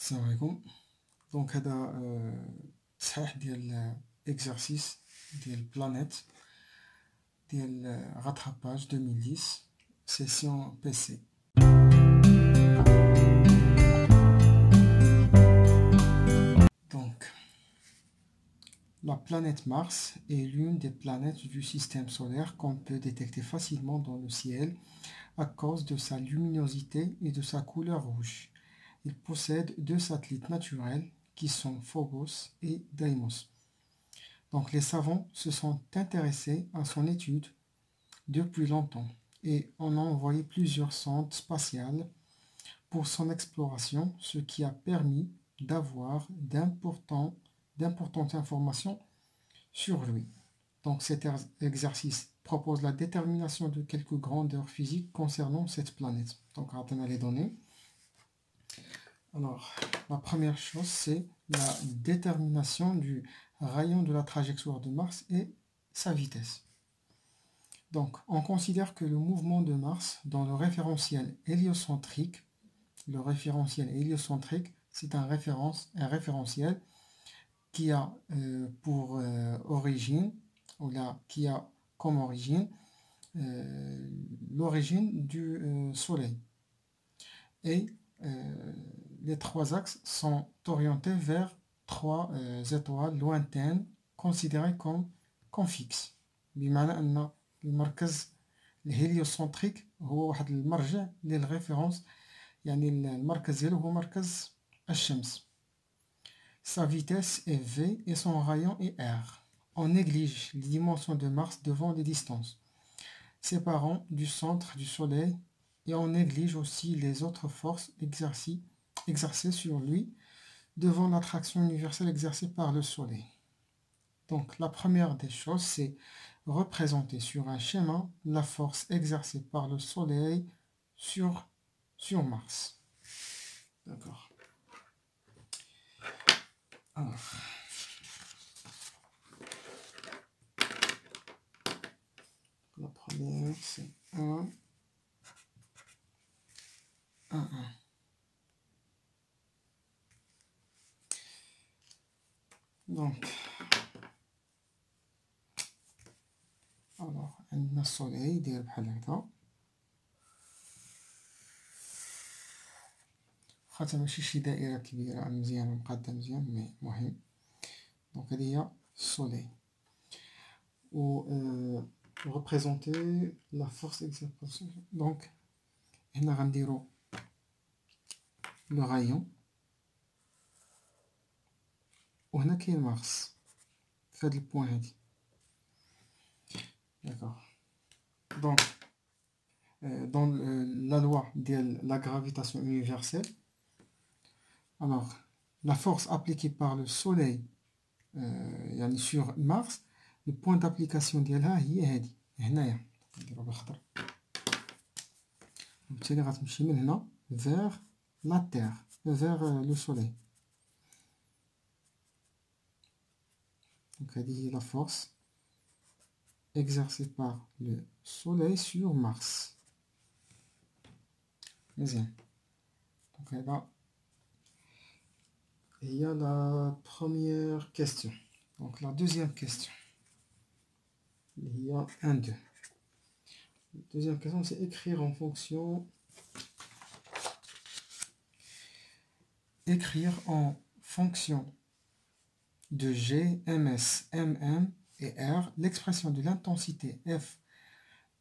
السلام عليكم. دونك هذا تصحيح ديال اكزرسيس ديال بلانيت ديال rattrapage 2010 session PC. Donc la planète Mars est l'une des planètes du système solaire qu'on peut détecter facilement dans le ciel à cause de sa luminosité et de sa couleur rouge. Il possède deux satellites naturels qui sont Phobos et Deimos. Donc les savants se sont intéressés à son étude depuis longtemps et on a envoyé plusieurs sondes spatiales pour son exploration, ce qui a permis d'avoir d'importantes informations sur lui. Donc cet exercice propose la détermination de quelques grandeurs physiques concernant cette planète. Donc on a les données. Alors, la première chose, c'est la détermination du rayon de la trajectoire de Mars et sa vitesse. Donc, on considère que le mouvement de Mars dans le référentiel héliocentrique, c'est un référentiel qui a pour origine, ou là, qui a comme origine l'origine du Soleil. Et les trois axes sont orientés vers trois étoiles lointaines considérées comme fixes. بمعنى أن المركز الهيليوسنتريك هو واحد المرجع للريفرنس، يعني المركز ديالو هو مركز الشمس. Sa vitesse est V et son rayon est R. On néglige les dimensions de Mars devant les distances séparant du centre du Soleil et on néglige aussi les autres forces exercées sur lui devant l'attraction universelle exercée par le Soleil. Donc la première des choses, c'est représenter sur un schéma la force exercée par le Soleil sur Mars. D'accord. Alors, la première, c'est 1, 1. Donc, alors, عندنا الصولي داير بحال هكا، واخا ماشي شي دائرة كبيرة مزيانة مقادة مزيان، مي مهم. دونك هادي هي الصولي، و représenter la force exercée. Donc هنا غنديرو لو رايون، وهنا كاين مارس في هاد البوان هادي. D'accord. Donc, dans la loi de la gravitation universelle, alors la force appliquée par le Soleil sur Mars, le point d'application ديالها هي هادي هنايا، نديرو بالخضر، وبالتالي غتمشي من هنا vers la Terre, vers le Soleil. Donc هذه هي la force exercée par le Soleil sur Mars. Bien. Donc là, il y a la première question. Donc la deuxième question. Il y a 1, 2. La deuxième question, c'est écrire en fonction. Écrire en fonction de G, MS, MM et R l'expression de l'intensité F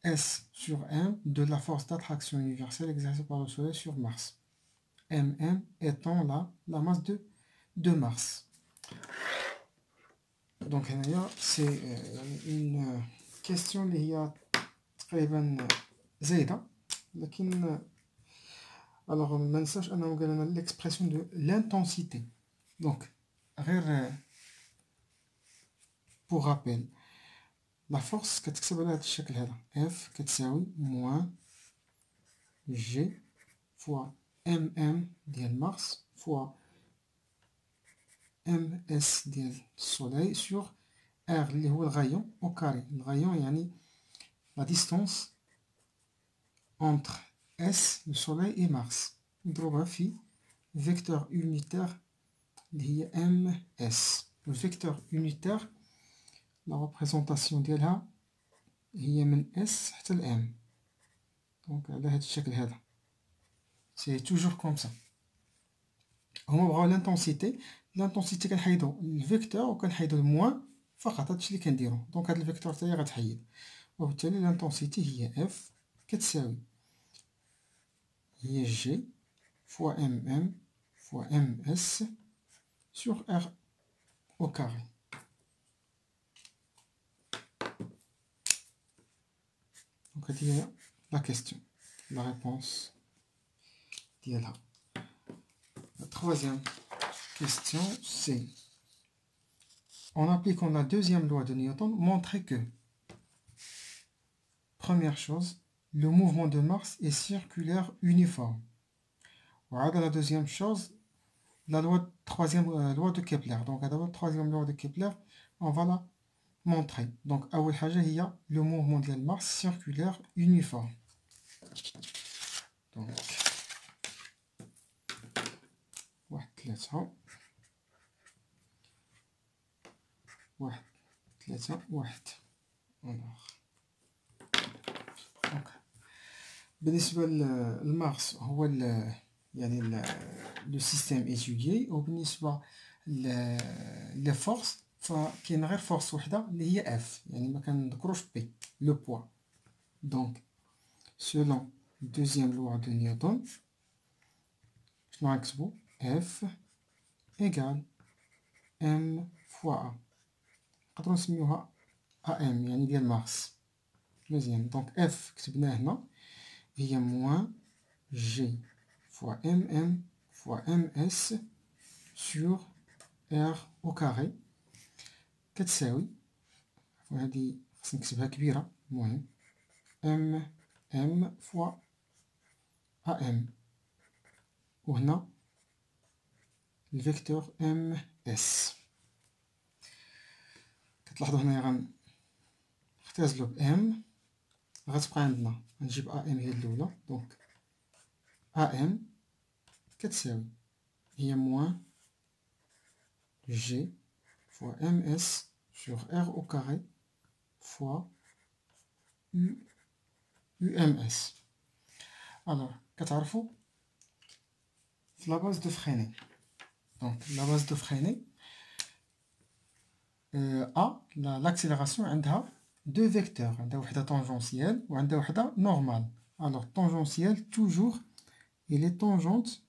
S sur M de la force d'attraction universelle exercée par le Soleil sur Mars. MM étant la masse de Mars. Donc c'est une question qui est تقريبا زايدة، لكن alors ما ننساش أنه قال لنا l'expression de l'intensité. Donc غير pour rappel، la force كتكتب على هذا الشكل هذا، F كتساوي موان G fois MM ديال مارس fois MS ديال الصولي sur R اللي هو الغايون au carré. الغايون يعني la distance entre S le soleil et Mars، نضربها في فيكتور unitaire اللي هي ام اس. الفيكتور unitaire لا ريبريزونطاسيون ديالها هي من اس حتى الام، دونك على هذا الشكل هذا، سي توجور كوم سا. هما بغاو لانتونسيتي كنحيدو الفيكتور وكنحيدو الموان فقط، هادشي اللي كنديرو. دونك هاد الفيكتور حتى هي غتحيد، وبالتالي لانتونسيتي هي اف كتساوي هي جي فوا ام فوا ام اس sur R au carré. Donc, c'est la question, la réponse. La troisième question, c'est en appliquant la deuxième loi de Newton, montrer que, première chose, le mouvement de Mars est circulaire uniforme. Voilà la deuxième chose, la troisième loi de Kepler. Donc, la troisième loi de Kepler, on va la montrer. Donc, أول حاجة هي le mouvement de Mars circulaire uniforme. Donc, واحد ثلاثة واحد. بالنسبة للمارس هو يعني لو سيستيم ايتوديي، وبالنسبة لي فورس فكاين غير فورس وحده اللي هي اف، يعني ما كنذكروش بي لو بوا. دونك سولون دوزيام لوا دو نيوتن شنو غنكتبو؟ اف ايكال ام فوا ا، نقدرو نسميوها ا ام يعني ديال مارس. مزيان، دونك اف كتبناه هنا هي موان جي فوا ام فوا ام اس سور ار او كاري كتساوي، وهذه خصني نكتبها كبيرة، المهم ام فوا ا ام، وهنا الفيكتور ام اس. كتلاحظوا هنايا غنختزلو بام، غتبقى عندنا غنجيب ا ام هي الاولى، دونك ا ام كتساوي هي موان جي فوا ام اس sur R au carré fois UMS. Alors, كتعرفوا في لا باز دو فريني، دونك لا باز دو فريني لاكسيليراسيون عندها دو فيكتور، عندها وحده طونجونسيال وعندها وحده نورمال. alors طونجونسيال toujours il est tangente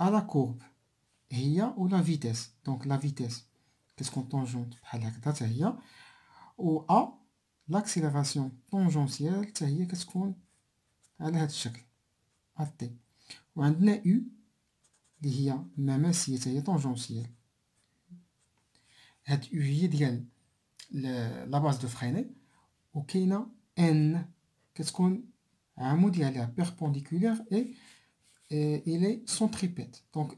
à la courbe هي و لا فيتيس، دونك لا فيتيس كتكون طونجونت بحال هكذا حتى هي، و ا لاكسيليراسيون طونجونسيال حتى هي كتكون على هذا الشكل ا تي. وعندنا او اللي هي مماسية حتى هي طونجونسيال. هاد او هي ديال لا باز دو فريني، وكاينه ان كتكون عمودية عليها بيربونديكولير اي il est centripète, donc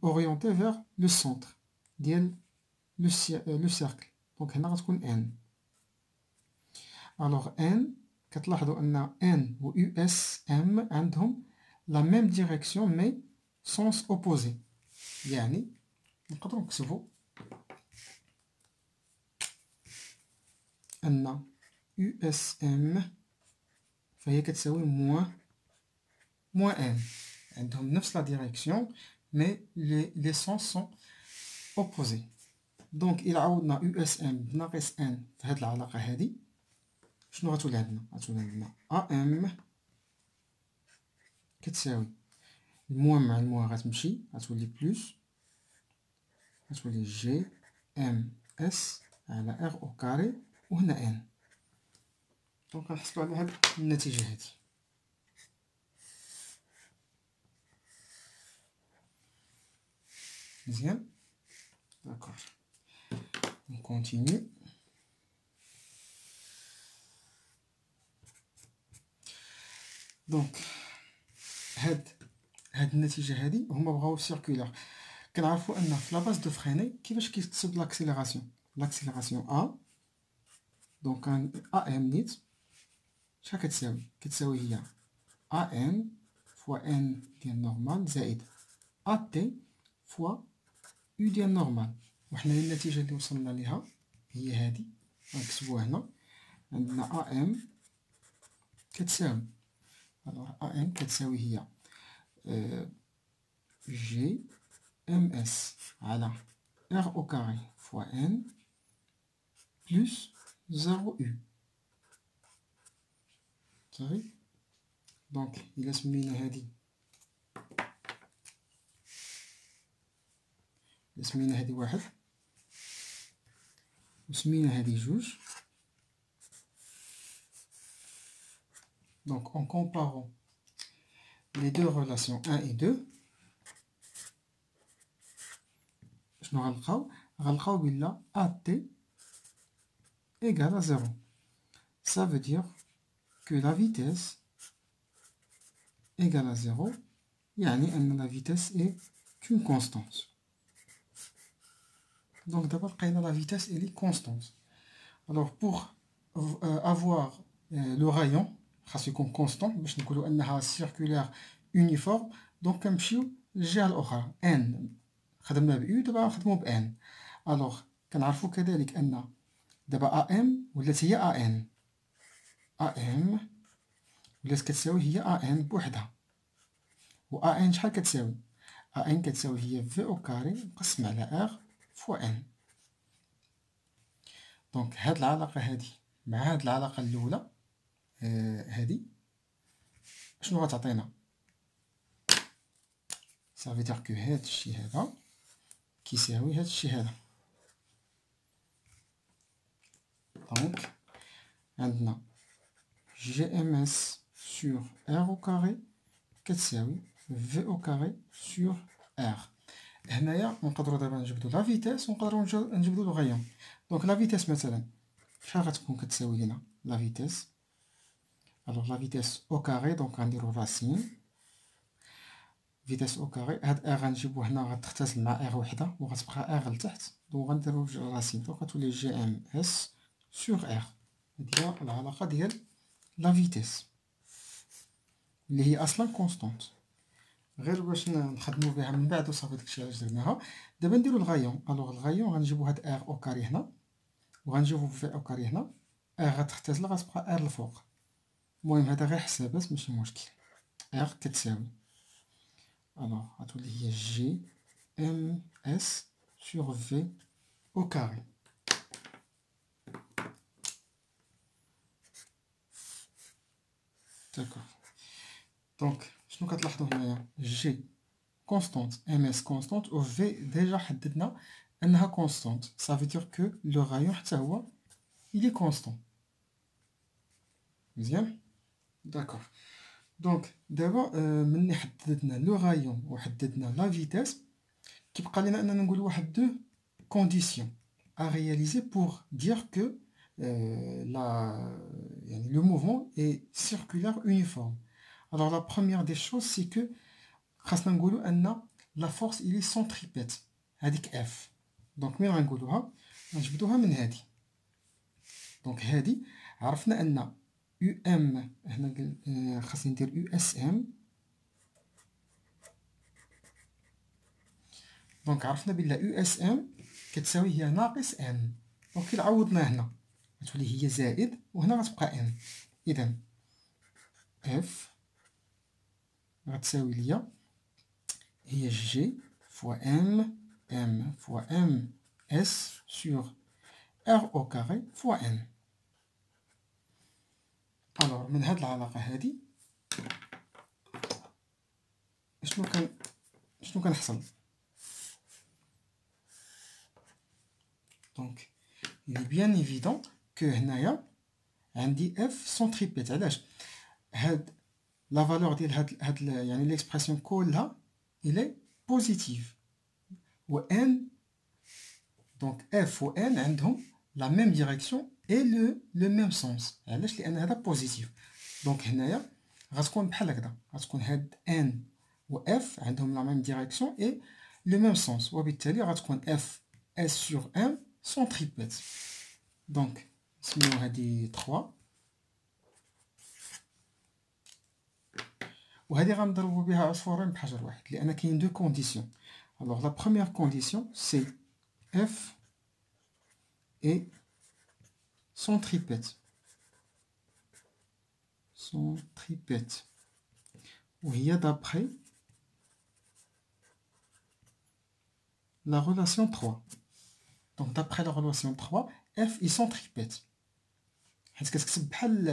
orienté vers le centre ديال le cercle. donc هنا غتكون n. alors n كتلاحظوا ان n و USM عندهم la même direction mais sens opposé، يعني نقدروا نكتبوا ان USM فهي كتساوي موان n، عندهم نفس لا ديريكسيون مي لي سونس سون اوبوزي. دونك الى عوضنا USM بناقص n في هاد العلاقه هادي، شنو غتولي عندنا؟ غتولي عندنا AM كتساوي الموان مع الموان غتمشي، غتولي بلوس، غتولي جي ام اس على ار او كاري، وهنا ان. دونك غنحصلو على هاد النتيجه هادي. مزيان، داكور، on continue. دونك هاد النتيجه هادي هما بغاو سيركولار. كنعرفوا ان في لاباز دو فريني كيفاش كيتكتب لاكسيليراسيون ا، دونك ا ام نيت شحال كتساوي؟ كتساوي هي ا ام فوا ان ديال نورمال زائد AT fois U ديال نورمال. وحنا النتيجة اللي وصلنا ليها هي هادي، غنكتبوها هنا. عندنا AM كتساوي، alors AM كتساوي هي GMS على R au carré fois N plus 0U. صافي. دونك إلا سمينا هادي، سمينا هادي واحد وسمينا هادي جوج. Donc en comparant les deux relations 1 et 2 شنو غنلقاو بلا AT égale à 0. Ça veut dire que la vitesse égale à 0 يعني أن la vitesse est une constante. Donc d'abord لقينا la vitesse elle est constante. Alors pour avoir le rayon خاصو يكون كونستون باش نقولوا انها سيركولير يونيفورم. دونك كنمشيو للجهه الاخرى n خدمنا ب u، دابا نخدمو ب n. الوغ كنعرفوا كذلك ان دابا am ولات هي an، am ولات كتساوي هي an بوحدها، و an شحال كتساوي؟ an كتساوي هي v au carré مقسم على r فوا n. دونك هاد العلاقه هادي مع هاد العلاقه الاولى هادي شنو غتعطينا؟ صافي دير كو هاد الشي هذا كيساوي هاد الشي هذا. دونك عندنا جي ام اس سور ار او كاري كتساوي في او كاري سور ار. هنايا نقدروا دابا نجبدوا لا فيتاس ونقدروا نجبدوا لو غيون. دونك لا فيتاس مثلا شحال غتكون كتساوي لنا لا فيتاس؟ alors la vitesse au carré donc غنديرو racine vitesse au carré. هاد r غنجيبو هنا غتختزل مع r وحده وغتبقى r لتحت، دونك غنديرو racine دونك غتولي جي ام اس سور r. هادي العلاقه ديال لا فيتيس اللي هي اصلا كونستونت، غير باش نخدمو بها من بعد وصافي داكشي علاش درناها. دابا نديرو الغايون. الوغ الغايون غنجيبو هاد r او كاري هنا وغنجيبو في او كاري هنا، r غتختزل غتبقى r الفوق. المهم هذا غير حسابات ماشي مشكل. r كتساوي الوغ غتولي هي جي ام اس سور في او كاري. داكوغ. دونك شنو كتلاحظوا هنايا؟ جي كونستونت، ام اس كونستونت، و في ديجا حددنا انها كونستونت. صافي دير كو لو غايون حتى هو il est constant. مزيان. داكوغ. دونك دابا ملي حددنا لو غايون وحددنا لا فيتاس كيبقى لنا اننا نقول واحد دو كونديسيون ا رياليزي بور دير كو يعني le mouvement est circulaire uniforme. Alors la première des choses c'est que خاصنا نقولوا ان la force il est centripète هذيك F. دونك مين غنقولوها؟ غنجبدوها من هذه. دونك هذه عرفنا ان UM هنا خاصني ندير USM. دونك عرفنا بلا USM كتساوي هي ناقص N. دونك كي عوضنا هنا غتولي هي زائد وهنا غتبقى N. إذا F غتساوي ليا هي G فوا M فوا MS sur R au carré فوا N. الوغ من هاد العلاقة هادي شنو كنحصل؟ دونك il est bien évident que هنايا عندي F سونتريبيت. علاش؟ هاد لا فالور ديال هاد يعني ليكسبرسيون كلها il est بوزيتيف، و N دونك F و N عندهم لا ميم ديريكسيون اي لو ميم سونس. علاش؟ لان هذا بوزيتيف. دونك هنايا غتكون بحال هكذا، غتكون هاد N و F عندهم لا ميم ديريكسيون اي لو ميم سونس، وبالتالي غتكون F S sur M سونتريبيت. دونك نسميو هادي 3 وهذه غنضربوا بها عصفورين بحجر واحد لأن كاين دو كونديسيون. Alors la première condition c'est f est centripète. Centripète. وهي d'après la relation 3. Donc d'après la relation 3 f est centripète. حيت كتكتب بحال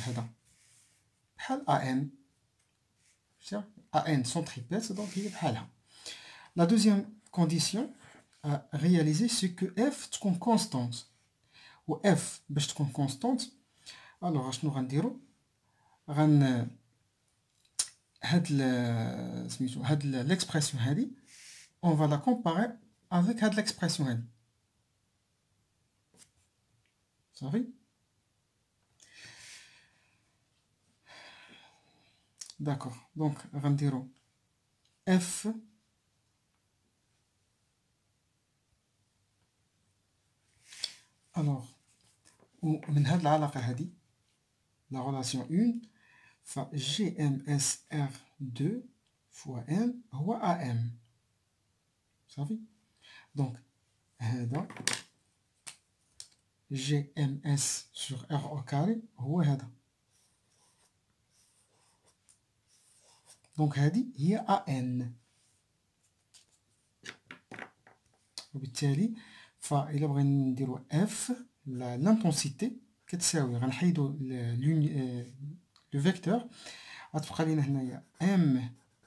هذا بحال ان ان centripète donc هي بحالها. La deuxième condition à réaliser c'est que f تكون constante. و f باش تكون constante alors اشنو غنديرو هاد l'expression هادي on va la comparer avec هاد l'expression هادي صافي. d'accord donc غنديرو f alors من هاد العلاقة هادي la relation 1 ف GMSR2 fois M هو AM صافي. donc هذا GMS sur R au carré هو هذا. donc هذه هي AN وبالتالي فإلا بغينا نديرو F l'intensité كتساوي غنحيدو لو فيكتور غتبقى لينا هنايا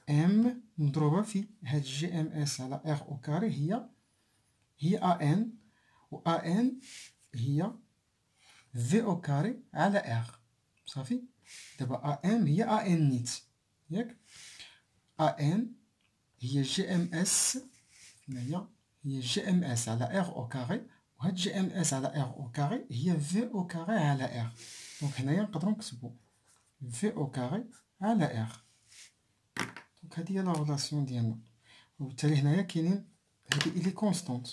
M مضروبة في هاد جي ام اس على ار او كاري هي ان و ان هي في او كاري على ار صافي. دابا ام هي ان نيت ياك ان هي جي ام اس هنايا هي جي ام اس على ار او كاري وهاد جي ام اس على ار او كاري هي في او كاري على ار. دونك هنايا نقدروا نكتبوا في او كاري على ار. دونك هادي هي لا ريلاسيون ديالنا وبالتالي هنايا كاينين هادي إلي كونستونت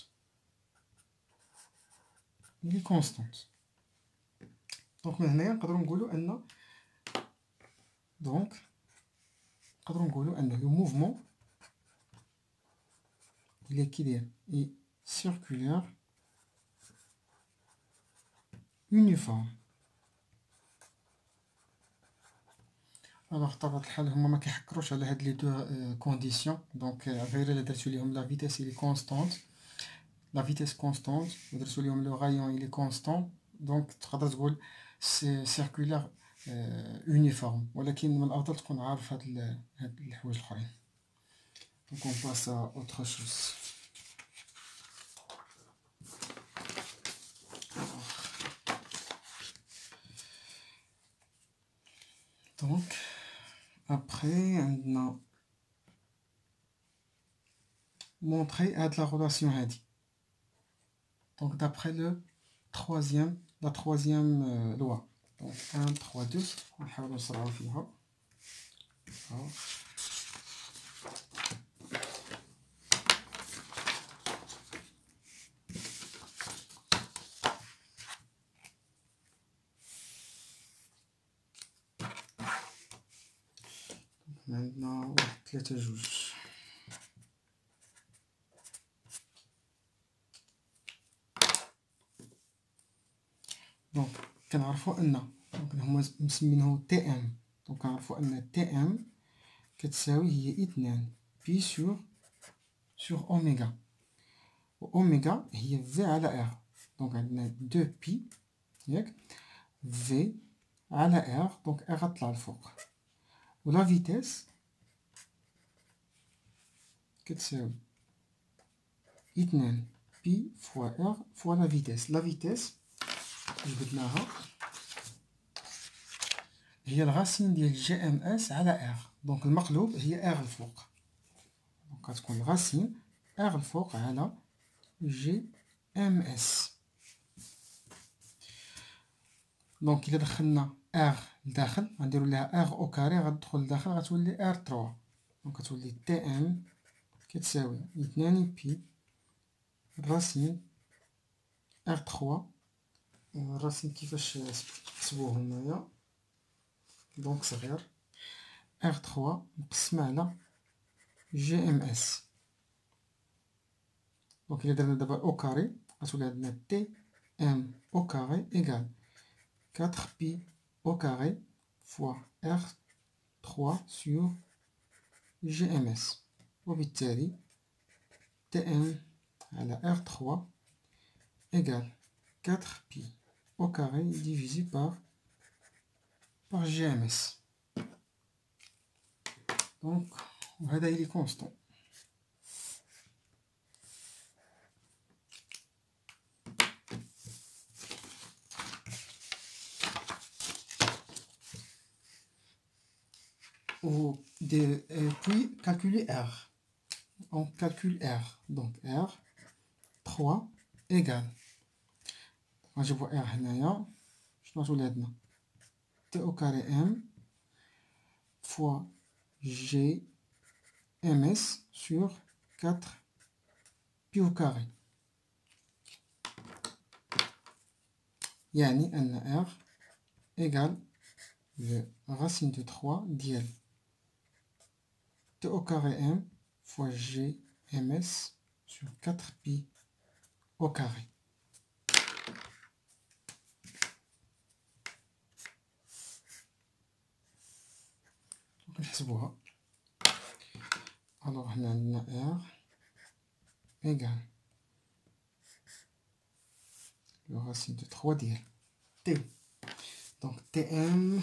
دونك من هنايا نقدروا نقولوا ان لو موفمون إلي كيداير اي سيركولير يونيفورم. الوغ بطبيعة الحال هما ما كيحكروش على هاد لي دو كونديسيون دونك غير الا درتو ليهم لا فيتاس إلي كونستونت لا فيتاس كونستونت ودرتو ليهم لو غايون إلي كونستون دونك تقدر تقول سي سيركولير يونيفورم ولكن من الأفضل تكون عارف هاد الحوايج الآخرين. دونك اون باس ا اوتر شوز. دونك après عندنا montrer هاد la relation هادي. donc d'après la troisième loi. donc 1 3 2 نحاولوا نسرعوا فيها. عندنا 3 2. دونك كنعرفوا ان هما مسمينه تي ام. دونك كنعرفوا ان تي ام كتساوي هي 2 بي سور اوميغا و اوميغا هي في على ار. دونك عندنا 2 بي ياك في على ار. دونك ار غطلع الفوق و لا فيتاس كتساوي 2 بي فوا ار فوا لا فيتاس. لا فيتاس جبدناها هي الغاسين ديال جي ام اس على ار. دونك المقلوب هي ار الفوق. دونك غتكون الغاسين ار الفوق على جي ام اس. دونك الا دخلنا ار لداخل غنديرو لها ار او كاري غتدخل لداخل غتولي ار 3. دونك غتولي تي ام كتساوي 2 بي الراسين ار 3. الراسين كيفاش نحسبوه هنايا دونك صغير R3 نقسم على GMS. دونك إلا درنا دابا أو كاري غتولي عندنا TM au carré égale 4pi au carré fois R3 sur GMS. وبالتالي TM على R3 égale 4pi au carré divisé par GMS. Donc هذا هي constant. Puis calculer R. On calcule R. Donc R 3 égale. Je vois R هنايا شنو غتولي عندنا T au carré M fois G MS sur 4 pi au carré. يعني أن R égale le racine de 3 ديال T au carré M fois G MS sur 4 pi au carré. نحسبوها. alors هنا عندنا R égale le racine de 3 ديال T. donc TM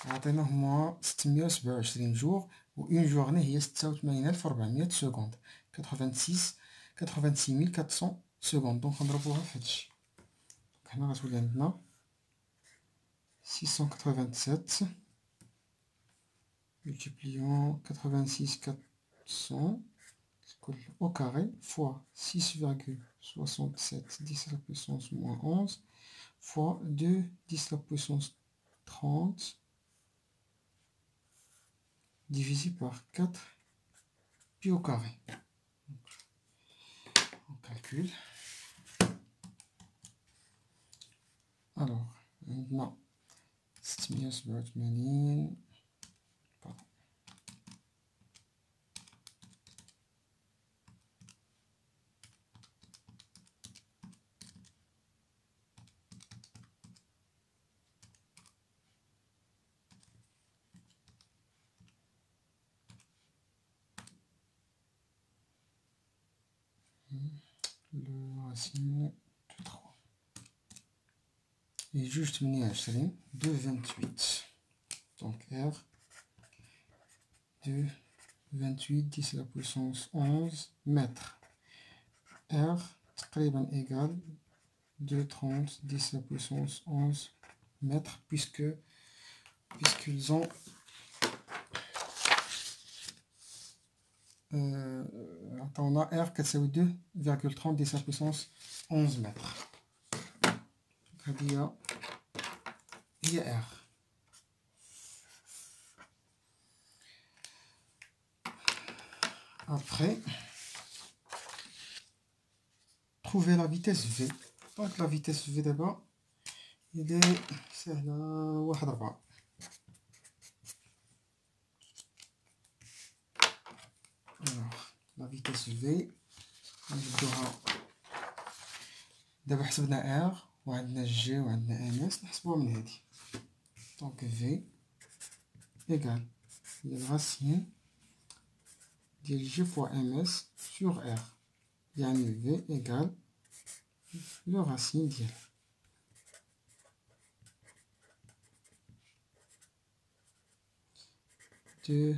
عطينا هما 627 جور و اون جورني هي 86400 سكوند 86400 سكوند. دونك نضربوها في هادشي. هنا غتولي عندنا 687 multipliant 86400 au carré fois 6,67 10 à la puissance moins 11 fois 2 10 à la puissance 30 divisé par 4 pi au carré. On calcule. Alors, maintenant 687 pardon. Le racine de 3 et juste 28. Donc R de 28 10 à la puissance 11 mètres. R تقريبا égal de 30 10 à la puissance 11 mètres puisqu'ils ont on a R كتساوي 2,30 10 à la puissance 11 mètres. هذه هي R. Après, trouver la vitesse V. Donc la vitesse V d'abord, il est سهلة 1/4. Alors, la vitesse V, نبدوها دابا حسبنا R وعندنا G وعندنا MS نحسبوها من هادي. Donc V égale le racine de G fois MS sur R. يعني V égale le racine ديال de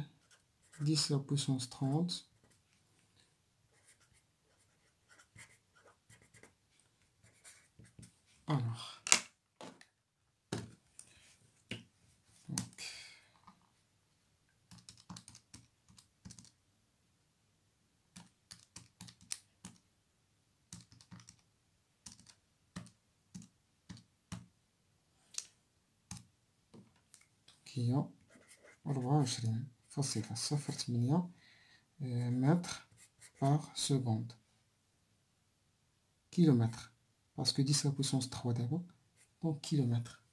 10 à la puissance 30 alors donc هي 24.08 mètres par seconde. Kilomètre. Parce que 10 à la puissance 3 d'abord. Donc kilomètre.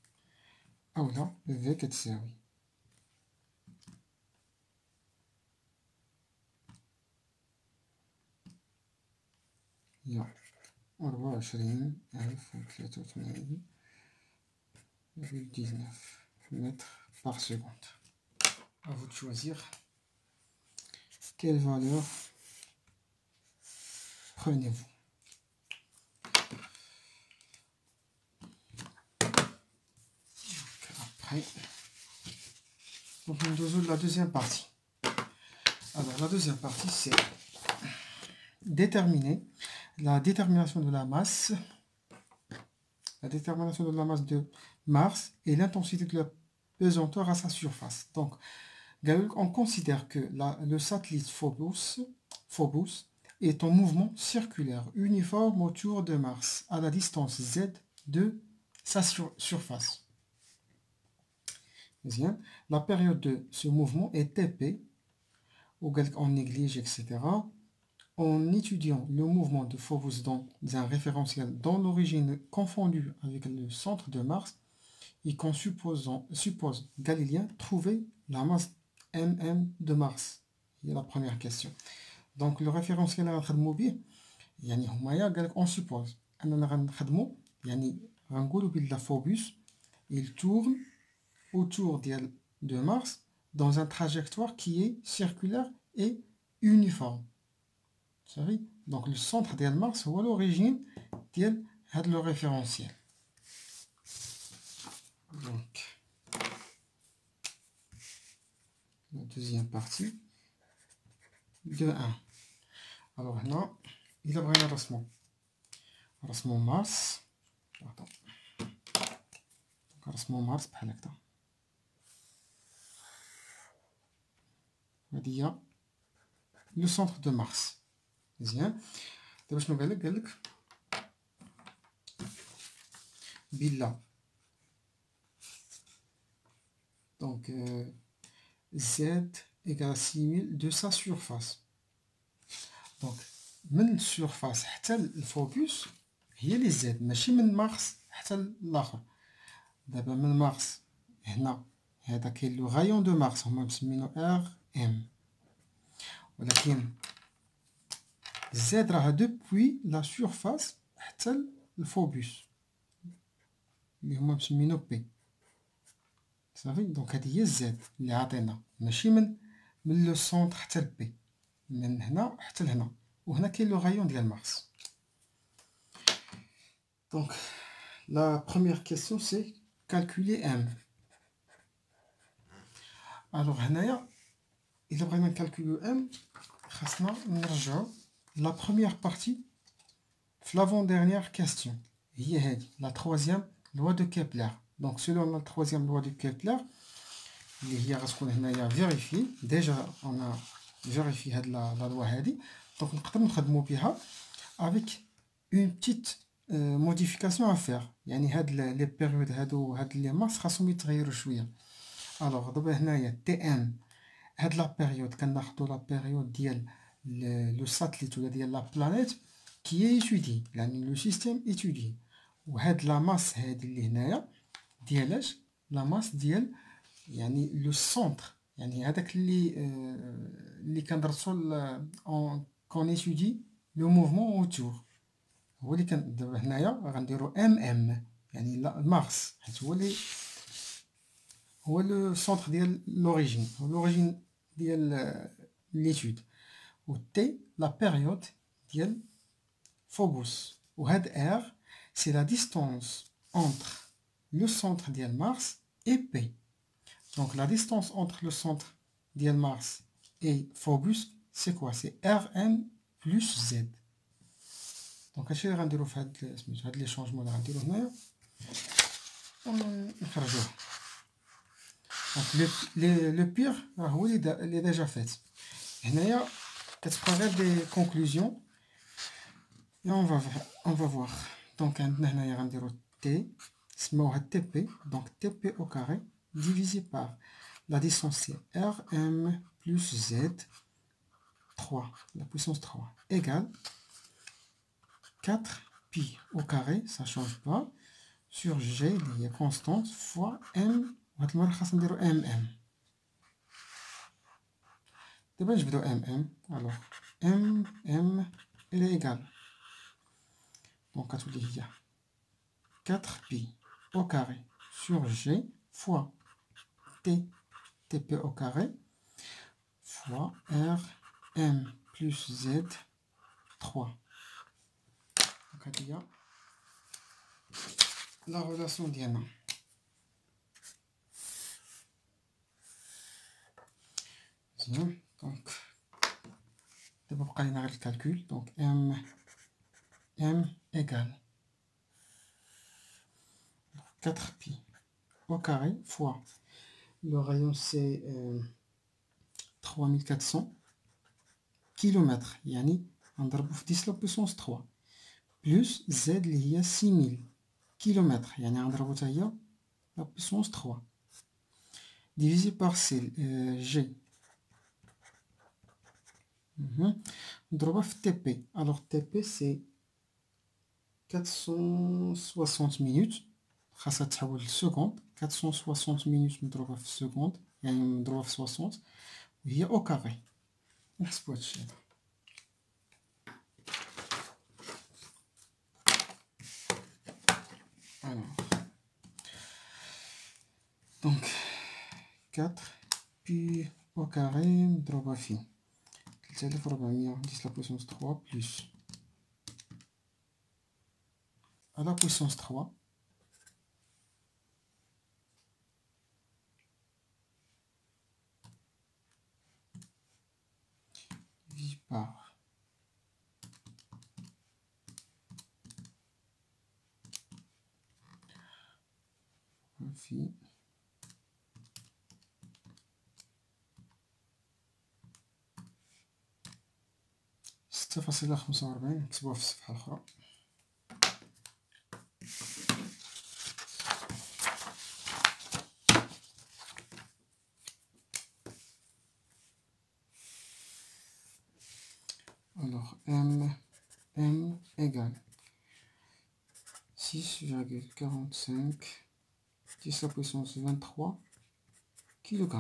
أو لا V كتساوي هي 24,083,19 mètres par seconde. À vous de choisir quelle valeur prenez-vous. Après, donc on résout la deuxième partie. Alors la deuxième partie, c'est déterminer la détermination de la masse de Mars et l'intensité de la pesanteur à sa surface. Donc, on considère que le satellite Phobos est en mouvement circulaire uniforme autour de Mars à la distance z de sa surface. Bien. La période de ce mouvement est TP, on néglige, etc. En étudiant le mouvement de Phobos dans un référentiel dont l'origine confondue avec le centre de Mars, et qu'on suppose Galilien trouver la masse mm de Mars. C'est la première question. Donc le référentiel à on suppose la Phobos il tourne autour de Mars dans une trajectoire qui est circulaire et uniforme. Donc le centre de Mars ou l'origine de le référentiel. Donc la deuxième partie de 1. Alors là, il a vraiment un rassemblement Mars. Pardon. rassemblement Mars بحال هكذا. هذه هي le centre de Mars. مزيان. دابا شنو قال لك بلا donc z égale 6000 de sa surface. donc من surface حتى الفوبوس هي لي زد ماشي من مارس حتى الاخر. دابا من مارس هنا هذا كاين لو غايون دو مارس هما مسمينو ار ام، ولكن زد راه دوبوي لا سورفاس حتى الفوبوس اللي هما مسمينو بي. صافي. دونك هذه هي الزد اللي عطينا ماشي من لو سونتر حتى لبي، من هنا حتى لهنا، وهنا كاين لو غايون ديال مارس. دونك لا بروميير كيسيون سي calculer m. alors هنايا الا بغينا نكالكوليو m خاصنا نرجعو لا بروميير بارتي في لافون ديرنيير كيستيون، هي هذه لا troisième loi de Kepler. donc selon la troisième loi de Kepler اللي هي غتكون هنايا فيريفي ديجا انا فيريفي هاد لا لوا هادي. دونك نقدر نخدمو بها avec une petite modification à faire. يعني هاد لي بيريود هادو هاد لي ماس خاصهم يتغيروا شويه. الوغ دابا هنايا تي ام هاد لا بيريود كناخدو لا بيريود ديال لو ساتليت ولا ديال لا بلانيت كي ايتودي يعني لو سيستيم ايتودي. وهاد لا ماس هادي اللي هنايا ديالاش لا ماس ديال يعني لو سونتر، يعني هذاك اللي كندرسو كون ايتودي لو موفمون اوتور هو اللي كان. دابا هنايا غنديرو ام يعني مارس حيت هو لو سونتر ديال لوريجين ديال ليتود، و تي لا بيريود ديال فوبوس، وهاد ار سي لا ديستونس entre le centre ديال مارس et P. donc la distance entre le centre ديال مارس et Phobos c'est quoi? c'est Rm plus Z. دونك هادشي اللي غنديرو في هاد لي شونجمون اللي غنديرو هنايا ونخرجوه. دونك لو بير راه هو اللي ديجا فات. هنايا كتبقى غير دي كونكلوزيون et on va voir. دونك عندنا هنايا غنديرو تي سموها تي بي. دونك تي بي au carré divisé par la distance c'est Rm plus Z 3 la puissance 3 égale 4 pi au carré, ça ne change pas, sur G, il y a constante, fois M, on va dire MM. D'abord, je vais dire MM. Alors, MM, elle est égale Donc, il y a 4pi au carré sur G fois T, TP au carré fois R, M plus Z, 3. Donc, il y a la relation d'Iana. Donc, d'abord, on va le calcul. Donc, M égale 4pi au carré fois le rayon c'est 3400 km. Yani, on va 10 la puissance 3 plus Z il y a 6000 km. Yani, on va la puissance 3 divisé par C, G. On va TP. Alors, TP c'est 460 minutes. خاصها تحول لسكوند 460 minutes مضروبة في سكوند يعني مضروبة في 60 وهي او كاري نحسبو هادشي هذا دونك 4 بي او كاري مضروبة في 3410 لا بويسونس 3 بلس à la puissance 3 divisé par في 6.45 نكتبوها في الصفحة الأخرى. Alors, M égale 6,45 10 à la puissance 23 kg.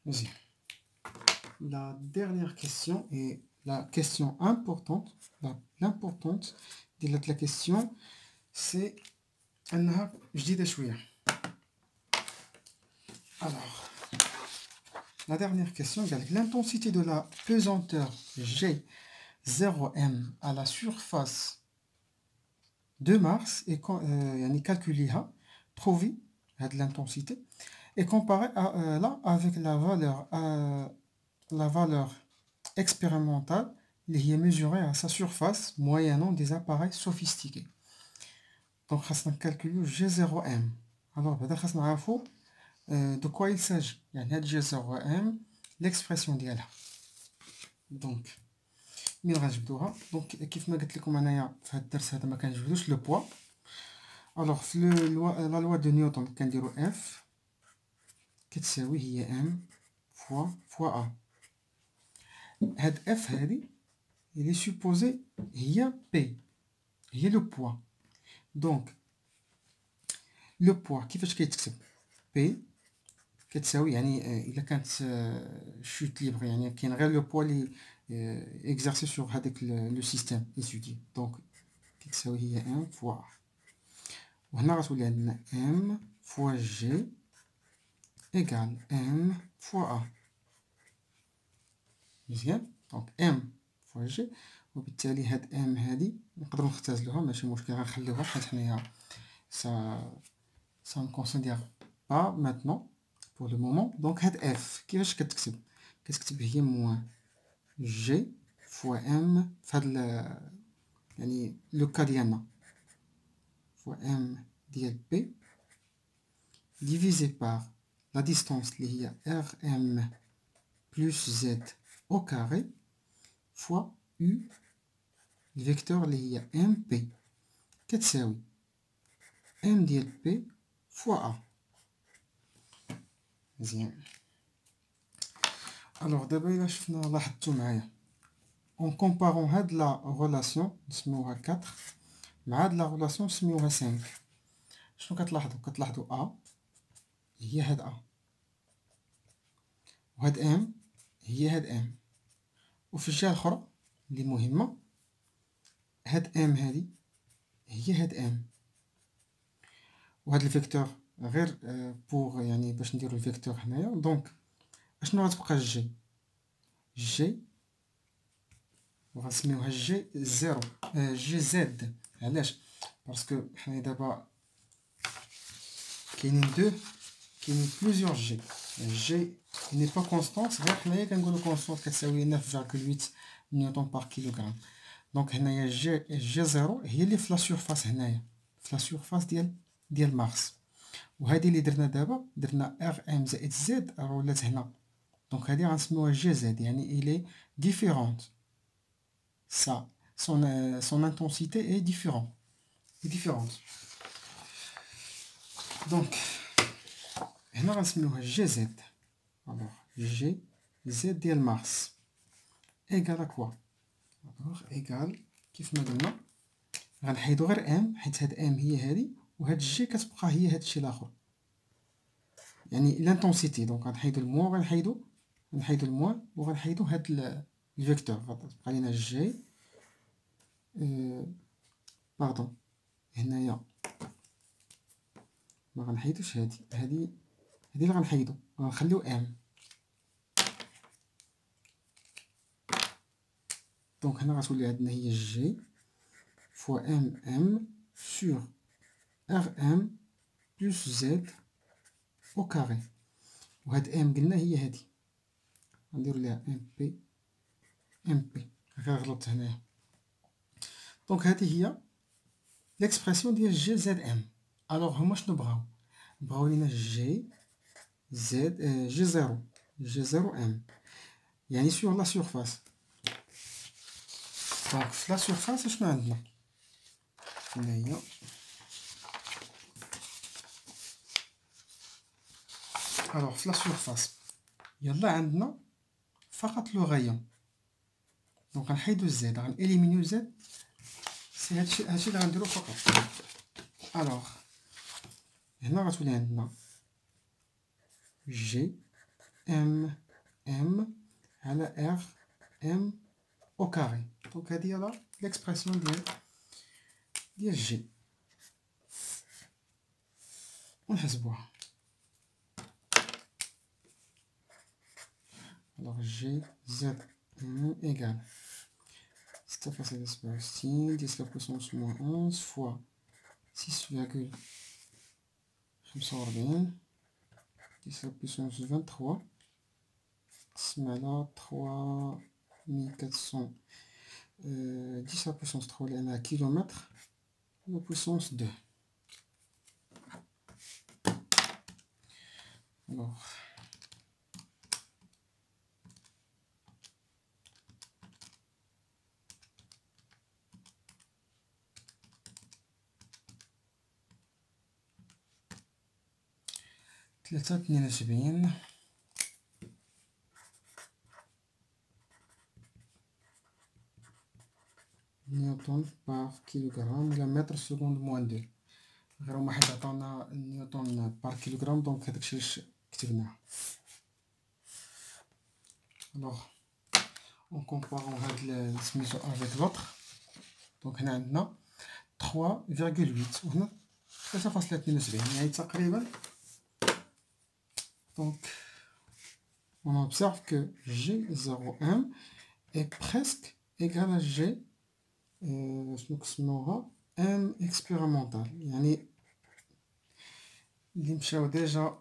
Vas-y. La dernière question est la question importante. L'importante de la question, c'est جديدة شوية. Alors, la dernière question, l'intensité de la pesanteur G0M à la surface de Mars est calculée, trouvée l'intensité et comparée là avec la valeur expérimentale qui est mesurée à sa surface moyennant des appareils sophistiqués. Donc, on va calculer G0M. Alors, on va de quoi il s'agit. Il y a G0M, l'expression d'elle. Donc, donc, كيف ما قلت لكم انايا في هذا الدرس هذا ما كنجبدوش لو بوا. الوغ في لا لوا دو نيوتن كنديرو اف كتساوي هي ام فوا ا. هاد اف هادي اللي سوبوزي هي بي هي لو بوا. دونك لو بوا كيفاش كيتكتب بي كتساوي يعني الا كانت شوت ليبر يعني كاين غير لو بوا لي exercer sur هذاك لو سيستيم étudié. دونك كتساوي هي ام فوا ا وهنا غتولي عندنا ام فوا جي ايكال ام فوا ا. مزيان. دونك ام فوا جي وبالتالي هاد ام هادي نقدروا نختزلوها ماشي مشكل غنخليوها حيت حنايا ça ne considère pas maintenant pour le moment. Donc هاد اف كيفاش كتكتب هي موان جي فوا ام في هاد يعني لو كا ديالنا فوا ام ديال بي divisé par la distance اللي هي rm plus z au carré fois u الفيكتور اللي هي mp كتساوي m ديال p fois a. مزيان. الوغ دابا الا شفنا لاحظتو معايا اون كومبارون هاد لا غولاسيون نسميوها 4 مع هاد لا غولاسيون نسميوها 5. شنو كتلاحظوا ا هي هاد ا وهاد ام هي هاد ام. وفي الجهة الأخرى اللي مهمة، هاد ام هادي هي هاد ام. وهاد الفيكتور غير بوغ يعني باش نديرو الفيكتور هنايا. دونك اشنو غتبقى الجي؟ الجي وغنسميوها جي زيرو، جي زد. علاش؟ باسكو حنا دابا كاينين بليزيور جي. جي ني با كونستانت، غير حنايا كنقولو كونستانت كتساوي 9.8 نيوتن بار كيلوغرام. دونك هنايا جي زيرو هي اللي في لا سورفاس، هنايا في لا سورفاس ديال مارس. وهذه اللي درنا دابا، درنا ار ام زائد زد راه ولات هنا. دونك هذه غنسميوها جي زد، يعني الي ديفيرونت. ça son intensité est différente. Donc هنا غنسميوها جي زد. alors جي زد ديال مارس ايكال كوا؟ alors ايكال كيف ما قلنا غنحيدو غير ام، حيت هاد ام هي هادي، وهاد جي كتبقى هي هادشي الاخر، يعني لانتونسيتي. دونك غنحيدو الموان وغنحيدو الموان وغنحيدو هاد الفيكتور، غتبقى لينا جي باردون. هنايا ما غنحيدوش هادي اللي غنحيدو، غنخليو ام. دونك هنا غتولي عندنا هي جي فوا ام سور ار ام بلس زد او كاري. وهاد ام قلنا هي هادي، غنديرو ليها ام بي غير غلطت هنايا. دونك هادي هي ليكسبرسيون ديال جي زد ام. الوغ هما شنو بغاو لينا جي زد جي زيرو ام، يعني سور لا سورفاس. دونك في لا سورفاس شنو عندنا هنايا؟ الوغ في لا سورفاس يلا عندنا فقط لو غيون. دونك غنحيدو الزد، غنإليمينيو زد، سي هادشي اللي غنديرو فقط. الوغ هنا غتولي عندنا جي ام على ار ام او كاري. دونك هادي هي ليكسبرسيون ديال جي، ونحسبوها. الوغ جي زد ام ايكال 6,67 10 la puissance moins 11 fois 6,45 10 la puissance 23 تسمع على 3400 10 la puissance 3 لأنها كيلومتر la puissance 2. alors 372 نيوتن بار كيلوغرام ولا متر سكوند موان 2. غير هما حيت عطاونا نيوتن بار كيلوغرام، دونك هداكشي علاش كتبناه. الوغ اون كومبارون هاد سميتو افيك لوطخ. دونك هنا عندنا 3,8 وهنا 3,72، يعني تقريبا. Donc, on observe que G01 est presque égal à G M expérimental. يعني اللي مشاو ديجا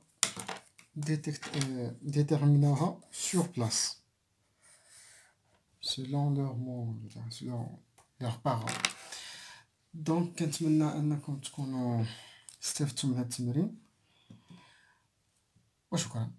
déterminاها sur place selon leurs mots, selon leurs paroles. Donc كنتمنى انكم تكونوا استفدتوا من هذا التمرين، وشكرا.